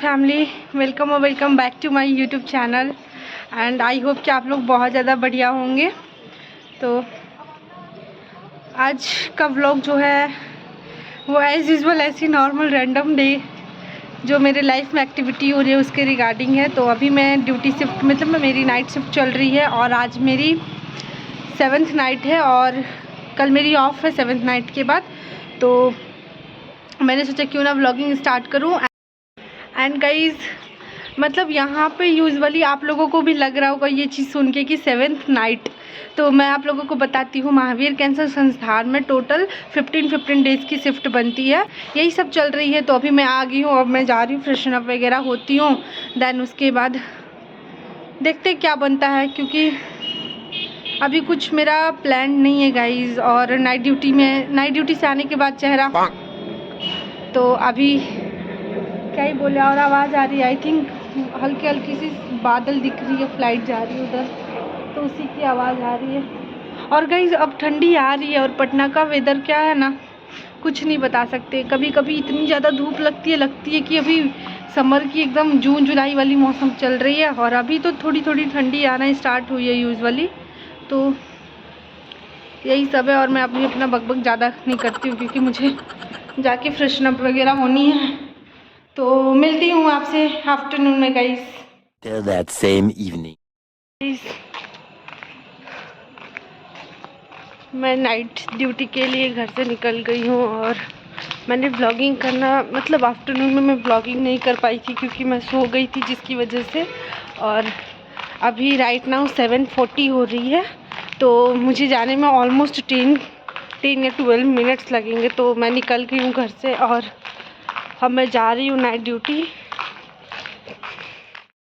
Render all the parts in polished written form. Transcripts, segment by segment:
Family, welcome और welcome back to my YouTube channel and I hope कि आप लोग बहुत ज़्यादा बढ़िया होंगे। तो आज का व्लॉग जो है वो एज़ यूजुअल ऐसी नॉर्मल रैंडम डे जो मेरे लाइफ में एक्टिविटी हो रही है उसके रिगार्डिंग है। तो अभी मैं ड्यूटी शिफ्ट मतलब मेरी नाइट शिफ्ट चल रही है और आज मेरी 7th नाइट है और कल मेरी ऑफ है 7th नाइट के बाद। तो मैंने सोचा क्यों ना व्लॉगिंग स्टार्ट करूं। एंड गाइज मतलब यहाँ पे यूजुअली आप लोगों को भी लग रहा होगा ये चीज़ सुन के कि 7th नाइट। तो मैं आप लोगों को बताती हूँ, महावीर कैंसर संस्थान में टोटल 15 डेज़ की शिफ्ट बनती है, यही सब चल रही है। तो अभी मैं आ गई हूँ, अब मैं जा रही हूँ, फ्रेशन अप वगैरह होती हूँ, देन उसके बाद देखते क्या बनता है, क्योंकि अभी कुछ मेरा प्लान नहीं है गाइज। और नाइट ड्यूटी से आने के बाद चेहरा तो अभी क्या ही बोले। और आवाज़ आ रही है, आई थिंक हल्की हल्की सी बादल दिख रही है, फ्लाइट जा रही है उधर, तो उसी की आवाज़ आ रही है। और गाइस अब ठंडी आ रही है और पटना का वेदर क्या है ना, कुछ नहीं बता सकते। कभी कभी इतनी ज़्यादा धूप लगती है कि अभी समर की एकदम जून जुलाई वाली मौसम चल रही है, और अभी तो थोड़ी थोड़ी ठंडी आना स्टार्ट हुई है यूजुअली। तो यही सब है और मैं अभी अपना बकबक ज़्यादा नहीं करती हूँ क्योंकि मुझे जाके फ्रेशन अप वगैरह होनी है। तो मिलती हूँ आपसे आफ्टरनून में guys. Till that same evening. मैं नाइट ड्यूटी के लिए घर से निकल गई हूँ और मैंने व्लॉगिंग करना मतलब आफ्टरनून में मैं व्लॉगिंग नहीं कर पाई थी क्योंकि मैं सो गई थी जिसकी वजह से। और अभी राइट नाउ 7:40 हो रही है, तो मुझे जाने में ऑलमोस्ट 10 या 12 मिनट्स लगेंगे। तो मैं निकल गई हूँ घर से और अब मैं जा रही हूँ night duty.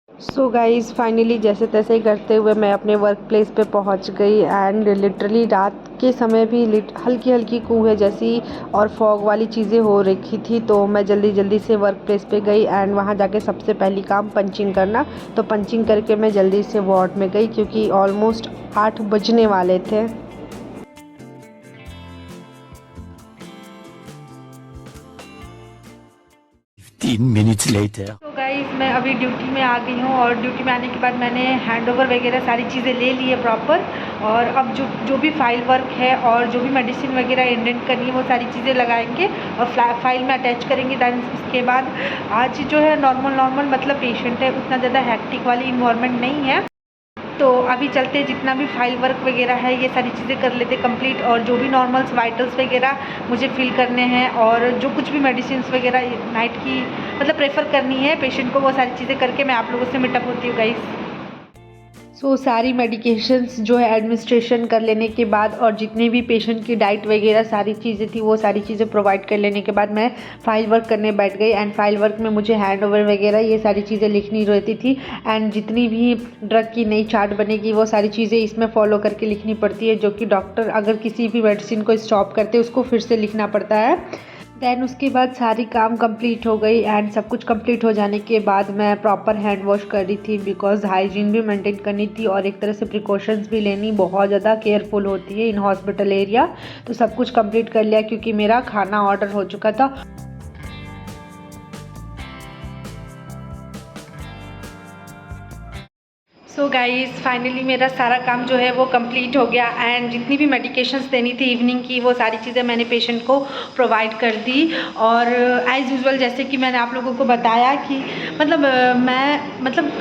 So guys finally जैसे तैसे ही करते हुए मैं अपने वर्क प्लेस पे पहुँच गई। एंड लिटरली रात के समय भी हल्की हल्की कुहू जैसी और फॉग वाली चीज़ें हो रखी थी। तो मैं जल्दी से वर्क प्लेस पे गई एंड वहाँ जाके सबसे पहली काम पंचिंग करना। तो पंचिंग करके मैं जल्दी से वार्ड में गई क्योंकि ऑलमोस्ट 8 बजने वाले थे। 15 minutes later. तो गाइज़ मैं अभी ड्यूटी में आ गई हूँ और ड्यूटी में आने के बाद मैंने हैंडओवर वगैरह सारी चीज़ें ले ली है प्रॉपर। और अब जो भी फाइल वर्क है और जो भी मेडिसिन वगैरह इंडेंट करनी है वो सारी चीज़ें लगाएंगे और फाइल में अटैच करेंगे। दैन उसके बाद आज जो है नॉर्मल मतलब पेशेंट है, उतना ज़्यादा हैक्टिक वाली इन्वायरमेंट नहीं है। तो अभी चलते हैं, जितना भी फाइल वर्क वगैरह है ये सारी चीज़ें कर लेते कंप्लीट, और जो भी नॉर्मल्स वाइटल्स वगैरह मुझे फिल करने हैं और जो कुछ भी मेडिसिन वगैरह नाइट की मतलब प्रेफर करनी है पेशेंट को, वो सारी चीज़ें करके मैं आप लोगों से मीटअप होती हूँ गाइस। सो सारी मेडिकेशंस जो है एडमिनिस्ट्रेशन कर लेने के बाद और जितने भी पेशेंट की डाइट वगैरह सारी चीज़ें थी वो सारी चीज़ें प्रोवाइड कर लेने के बाद मैं फाइल वर्क करने बैठ गई। एंड फाइल वर्क में मुझे हैंड ओवर वगैरह ये सारी चीज़ें लिखनी रहती थी। एंड जितनी भी ड्रग की नई चार्ट बनेगी वो सारी चीज़ें इसमें फॉलो करके लिखनी पड़ती है, जो कि डॉक्टर अगर किसी भी मेडिसिन को स्टॉप करते उसको फिर से लिखना पड़ता है। दैन उसके बाद सारी काम कंप्लीट हो गई एंड सब कुछ कंप्लीट हो जाने के बाद मैं प्रॉपर हैंड वॉश कर रही थी बिकॉज हाइजीन भी मेंटेन करनी थी और एक तरह से प्रिकॉशंस भी लेनी बहुत ज़्यादा केयरफुल होती है इन हॉस्पिटल एरिया। तो सब कुछ कंप्लीट कर लिया क्योंकि मेरा खाना ऑर्डर हो चुका था। सो गाइज़ फाइनली मेरा सारा काम जो है वो कंप्लीट हो गया एंड जितनी भी मेडिकेशंस देनी थी इवनिंग की वो सारी चीज़ें मैंने पेशेंट को प्रोवाइड कर दी। और एज़ यूजुअल जैसे कि मैंने आप लोगों को बताया कि मैं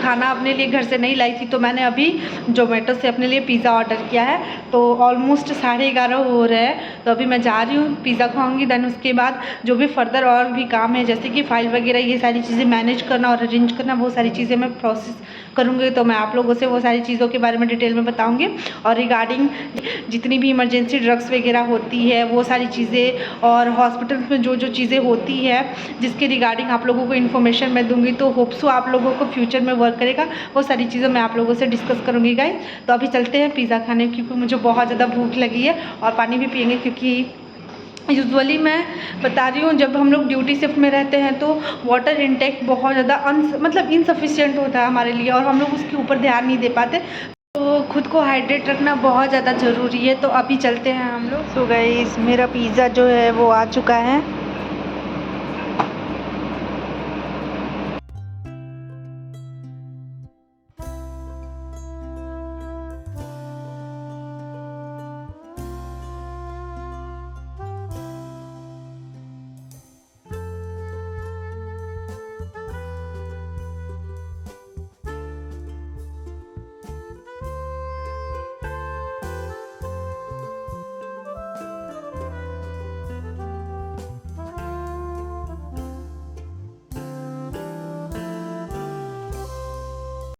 खाना अपने लिए घर से नहीं लाई थी, तो मैंने अभी जोमेटो से अपने लिए पिज़्ज़ा ऑर्डर किया है। तो ऑलमोस्ट 11:30 हो रहे हैं, तो अभी मैं जा रही हूँ, पिज़्ज़ा खाऊँगी। दैन उसके बाद जो भी फर्दर और भी काम है जैसे कि फ़ाइल वगैरह ये सारी चीज़ें मैनेज करना और अरेंज करना, वो सारी चीज़ें मैं प्रोसेस करूँगी। तो मैं आप लोगों से वो सारी चीज़ों के बारे में डिटेल में बताऊँगी। और रिगार्डिंग जितनी भी इमरजेंसी ड्रग्स वगैरह होती है वो सारी चीज़ें और हॉस्पिटल्स में जो चीज़ें होती है जिसके रिगार्डिंग आप लोगों को इन्फॉर्मेशन मैं दूँगी। तो होप सो आप लोगों को फ्यूचर में वर्क करेगा, वो सारी चीज़ें मैं आप लोगों से डिस्कस करूँगी गाइस। तो अभी चलते हैं पिज़्ज़ा खाने, क्योंकि मुझे बहुत ज़्यादा भूख लगी है, और पानी भी पियेंगे क्योंकि यूजुअली मैं बता रही हूँ जब हम लोग ड्यूटी शिफ्ट में रहते हैं तो वाटर इनटेक बहुत ज़्यादा इनसफिशिएंट होता है हमारे लिए और हम लोग उसके ऊपर ध्यान नहीं दे पाते। तो खुद को हाइड्रेट रखना बहुत ज़्यादा ज़रूरी है। तो अभी चलते हैं हम लोग। सो गाइस मेरा पिज़्ज़ा जो है वो आ चुका है।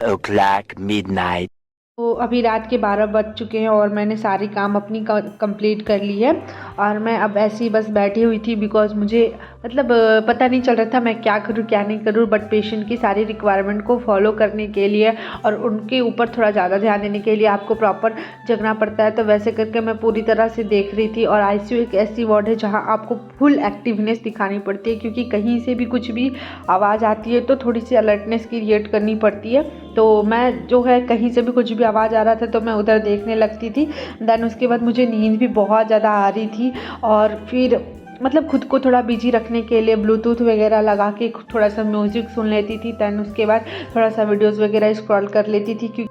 o'clock midnight. तो अभी रात के 12 बज चुके हैं और मैंने सारी काम अपनी कंप्लीट कर ली है और मैं अब ऐसे ही बस बैठी हुई थी बिकॉज़ मुझे मतलब पता नहीं चल रहा था मैं क्या करूँ क्या नहीं करूँ, बट पेशेंट की सारी रिक्वायरमेंट को फॉलो करने के लिए और उनके ऊपर थोड़ा ज़्यादा ध्यान देने के लिए आपको प्रॉपर जगना पड़ता है। तो वैसे करके मैं पूरी तरह से देख रही थी। और आईसीयू एक ऐसी वार्ड है जहाँ आपको फुल एक्टिवनेस दिखानी पड़ती है, क्योंकि कहीं से भी कुछ भी आवाज़ आती है तो थोड़ी सी अलर्टनेस क्रिएट करनी पड़ती है। तो मैं जो है कहीं से भी कुछ भी आवाज़ आ रहा था तो मैं उधर देखने लगती थी। देन उसके बाद मुझे नींद भी बहुत ज़्यादा आ रही थी और फिर मतलब खुद को थोड़ा बिजी रखने के लिए ब्लूटूथ वगैरह लगा के थोड़ा सा म्यूज़िक सुन लेती थी। देन उसके बाद थोड़ा सा वीडियोज़ वगैरह स्क्रॉल कर लेती थी। क्योंकि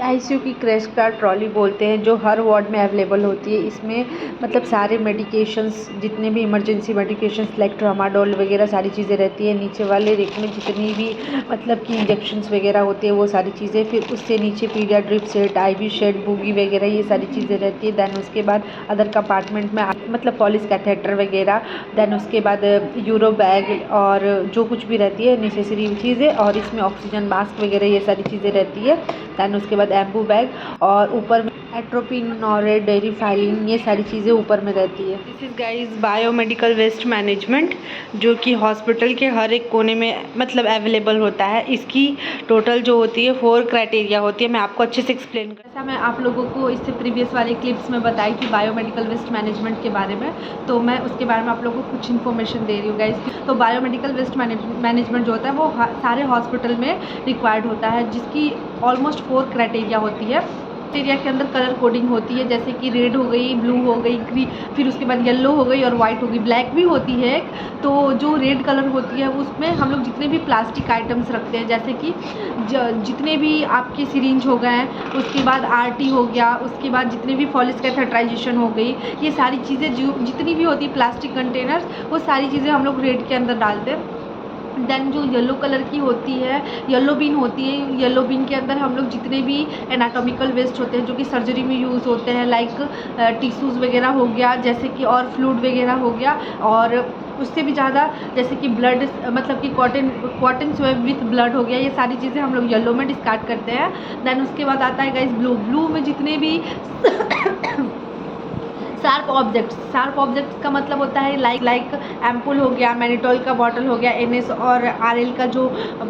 आईसीयू की क्रैश कार्ड ट्रॉली बोलते हैं, जो हर वार्ड में अवेलेबल होती है। इसमें मतलब सारे मेडिकेशंस, जितने भी इमरजेंसी मेडिकेशंस लाइक ट्रामाडोल वगैरह सारी चीज़ें रहती है। नीचे वाले रेक में जितनी भी मतलब कि इंजेक्शंस वगैरह होती है वो सारी चीज़ें, फिर उससे नीचे पीडियाट्रिक सेट, आईवी शेड, बूगी वगैरह ये सारी चीज़ें रहती है। दैन उसके बाद अदर कंपार्टमेंट में मतलब पॉलिस कैथेटर वगैरह, दैन उसके बाद यूरो बैग और जो कुछ भी रहती है नेसेसरी चीज़ें, और इसमें ऑक्सीजन मास्क वगैरह ये सारी चीज़ें रहती है। दैन उसके बाद एम्बू बैग और ऊपर में एट्रोपिन, नॉरेट, डेयरी फाइलिंग ये सारी चीज़ें ऊपर में रहती है। This is guys biomedical waste management, जो कि हॉस्पिटल के हर एक कोने में मतलब अवेलेबल होता है। इसकी टोटल जो होती है 4 क्राइटेरिया होती है। मैं आपको अच्छे से एक्सप्लेन कर, ऐसा मैं आप लोगों को इससे प्रीवियस वाले क्लिप्स में बताई थी बायोमेडिकल वेस्ट मैनेजमेंट के बारे में, तो मैं उसके बारे में आप लोगों को कुछ इन्फॉर्मेशन दे रही हूँ गाइस। तो बायोमेडिकल वेस्ट मैनेजमेंट जो होता है वो सारे हॉस्पिटल में रिक्वायर्ड होता है, जिसकी ऑलमोस्ट 4 क्राइटेरिया होती है। क्राइटेरिया के अंदर कलर कोडिंग होती है, जैसे कि रेड हो गई, ब्लू हो गई, ग्रीन, फिर उसके बाद येलो हो गई और वाइट हो गई, ब्लैक भी होती है। तो जो रेड कलर होती है उसमें हम लोग जितने भी प्लास्टिक आइटम्स रखते हैं, जैसे कि जितने भी आपके सिरिंज हो गए, उसके बाद आरटी हो गया, उसके बाद जितने भी फॉलिस कैथेटराइजेशन हो गई, ये सारी चीज़ें जो जितनी भी होती है प्लास्टिक कंटेनर्स, वो सारी चीज़ें हम लोग रेड के अंदर डालते हैं। देन जो येलो कलर की होती है, येलो बीन होती है। येलो बीन के अंदर हम लोग जितने भी एनाटॉमिकल वेस्ट होते हैं जो कि सर्जरी में यूज़ होते हैं, लाइक टिश्यूज़ वगैरह हो गया, जैसे कि और फ्लूइड वगैरह हो गया, और उससे भी ज़्यादा जैसे कि ब्लड मतलब कि कॉटन स्वेब विथ ब्लड हो गया, ये सारी चीज़ें हम लोग येलो में डिस्कार्ड करते हैं। देन उसके बाद आता है गाइस ब्लू में जितने भी शार्प ऑब्जेक्ट्स का मतलब होता है लाइक एम्पुल हो गया, मैनिटॉल का बॉटल हो गया, एनएस और आरएल का जो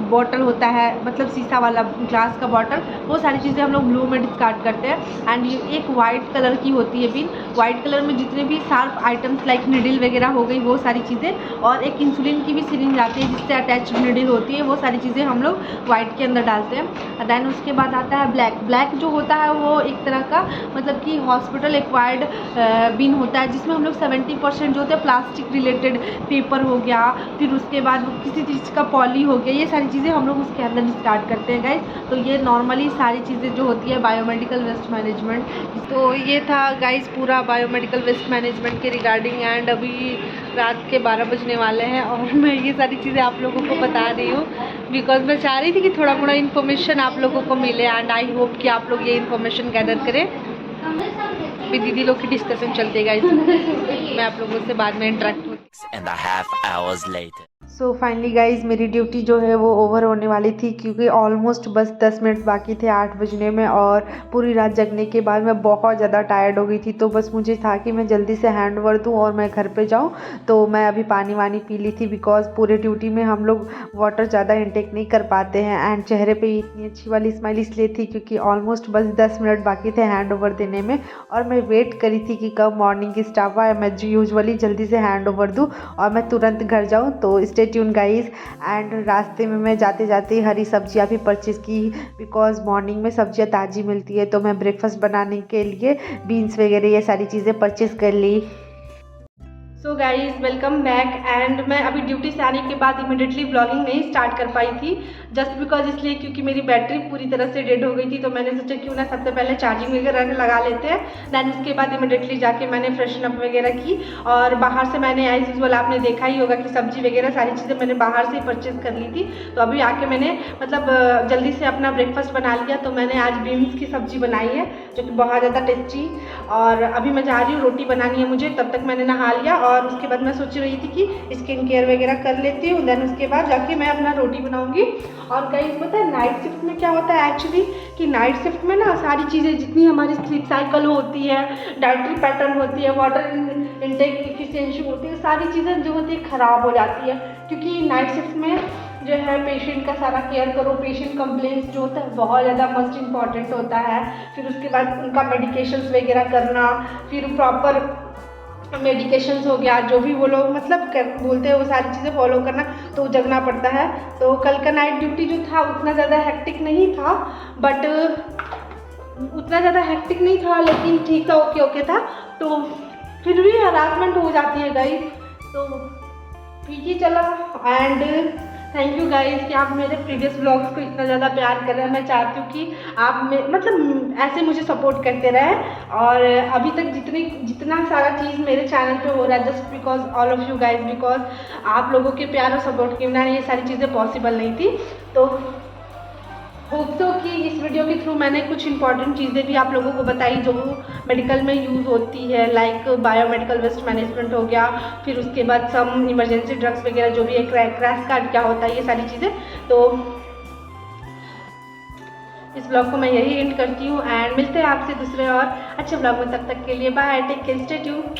बॉटल होता है मतलब शीशा वाला ग्लास का बॉटल, वो सारी चीज़ें हम लोग ब्लू में डिस्कार्ड करते हैं। एंड ये एक वाइट कलर की होती है बिन, वाइट कलर में जितने भी शार्प आइटम्स लाइक निडल वगैरह हो गई वो सारी चीज़ें, और एक इंसुलिन की भी सिरिंज आती है जिससे अटैच्ड निडल होती है, वो सारी चीज़ें हम लोग वाइट के अंदर डालते हैं। दैन उसके बाद आता है ब्लैक जो होता है वो एक तरह का मतलब कि हॉस्पिटल एक्वायर्ड बिन होता है, जिसमें हम लोग 70% जो होता है प्लास्टिक रिलेटेड पेपर हो गया, फिर उसके बाद किसी चीज़ का पॉली हो गया, ये सारी चीज़ें हम लोग उसके अंदर स्टार्ट करते हैं गाइस। तो ये नॉर्मली सारी चीज़ें जो होती है बायोमेडिकल वेस्ट मैनेजमेंट। तो ये था गाइस पूरा बायोमेडिकल वेस्ट मैनेजमेंट के रिगार्डिंग। एंड अभी रात के 12 बजने वाले हैं और मैं ये सारी चीज़ें आप लोगों को बता रही हूँ बिकॉज मैं चाह रही थी कि थोड़ा मोड़ा इन्फॉर्मेशन आप लोगों को मिले। एंड आई होप कि आप लोग ये इन्फॉर्मेशन गैदर करें। फिर दीदी लोग की डिस्कशन चलती है गाइस, मैं आप लोगों से बाद में इंटरेक्ट होती। 6.5 hours later. So finally guys मेरी ड्यूटी जो है वो ओवर होने वाली थी, क्योंकि ऑलमोस्ट बस 10 मिनट बाकी थे 8 बजने में, और पूरी रात जगने के बाद मैं बहुत ज़्यादा टायर्ड हो गई थी। तो बस मुझे था कि मैं जल्दी से हैंड ओवर दूँ और मैं घर पे जाऊँ। तो मैं अभी पानी वानी पी ली थी बिकॉज पूरे ड्यूटी में हम लोग वाटर ज़्यादा इंटेक नहीं कर पाते हैं। एंड चेहरे पर इतनी अच्छी वाली स्माइल इसलिए थी क्योंकि ऑलमोस्ट बस 10 मिनट बाकी थे हैंड ओवर देने में, और मैं वेट करी थी कि कब मॉर्निंग की स्टाफ आए, मैं यूजुअली जल्दी से हैंड ओवर दूँ और मैं तुरंत घर जाऊँ। तो स्टे ट्यून गाइस। एंड रास्ते में मैं जाते जाते हरी सब्जियां भी परचेज़ की बिकॉज मॉर्निंग में सब्जियां ताज़ी मिलती है। तो मैं ब्रेकफास्ट बनाने के लिए बीन्स वगैरह ये सारी चीज़ें परचेज़ कर ली। So guys welcome back. And मैं अभी ड्यूटी से आने के बाद इमिडिएटली ब्लॉगिंग नहीं स्टार्ट कर पाई थी, जस्ट बिकॉज इसलिए क्योंकि मेरी बैटरी पूरी तरह से डेड हो गई थी। तो मैंने सोचा क्यों ना सबसे पहले चार्जिंग वगैरह लगा लेते हैं। दैन उसके बाद इमिडिएटली जाके मैंने फ्रेशन अप वगैरह की और बाहर से मैंने एज यूजुअल आपने देखा ही होगा कि सब्जी वगैरह सारी चीज़ें मैंने बाहर से ही परचेज़ कर ली थी। तो अभी आके मैंने मतलब जल्दी से अपना ब्रेकफास्ट बना लिया। तो मैंने आज बीन्स की सब्ज़ी बनाई है जो कि बहुत ज़्यादा टेस्टी। और अभी मैं जा रही हूँ, रोटी बनानी है मुझे। तब तक मैंने नहा लिया और उसके बाद मैं सोच रही थी कि स्किन केयर वगैरह कर लेती हूँ। देन उसके बाद जाके मैं अपना रोटी बनाऊंगी। और गाइस पता है नाइट शिफ्ट में क्या होता है एक्चुअली, कि नाइट शिफ्ट में ना सारी चीज़ें जितनी हमारी स्लीप साइकिल होती है, डाइटरी पैटर्न होती है, वाटर इनटेक एफिशिएंसी होती है, सारी चीज़ें जो होती है ख़राब हो जाती है। क्योंकि नाइट शिफ्ट में जो है पेशेंट का सारा केयर करो, पेशेंट कंप्लेंट्स जो होता है बहुत ज़्यादा मस्ट इम्पॉर्टेंट होता है। फिर उसके बाद उनका मेडिकेशंस वगैरह करना, फिर प्रॉपर मेडिकेशंस हो गया, जो भी वो लोग मतलब बोलते हैं वो सारी चीज़ें फॉलो करना, तो जगना पड़ता है। तो कल का नाइट ड्यूटी जो था उतना ज़्यादा हेक्टिक नहीं था, बट उतना ज़्यादा हेक्टिक नहीं था, लेकिन ठीक था, ओके ओके था। तो फिर भी हरासमेंट हो जाती है गाइस, तो ठीक ही चला। एंड थैंक यू गाइस कि आप मेरे प्रीवियस व्लॉग्स को इतना ज़्यादा प्यार कर रहे हैं। मैं चाहती हूँ कि आप मतलब ऐसे मुझे सपोर्ट करते रहें। और अभी तक जितना सारा चीज़ मेरे चैनल पे हो रहा है just because all of you guys, because आप लोगों के प्यार और सपोर्ट के बिना ये सारी चीज़ें पॉसिबल नहीं थी। तो होप सो कि इस वीडियो के थ्रू मैंने कुछ इंपॉर्टेंट चीज़ें भी आप लोगों को बताई जो मेडिकल में यूज़ होती है, लाइक बायोमेडिकल वेस्ट मैनेजमेंट हो गया, फिर उसके बाद सम इमरजेंसी ड्रग्स वगैरह जो भी है, क्रैश कार्ड क्या होता है, ये सारी चीज़ें। तो इस ब्लॉग को मैं यही एंड करती हूँ एंड मिलते हैं आपसे दूसरे और अच्छे ब्लॉग में। तब तक के लिए bye, take care, stay tuned.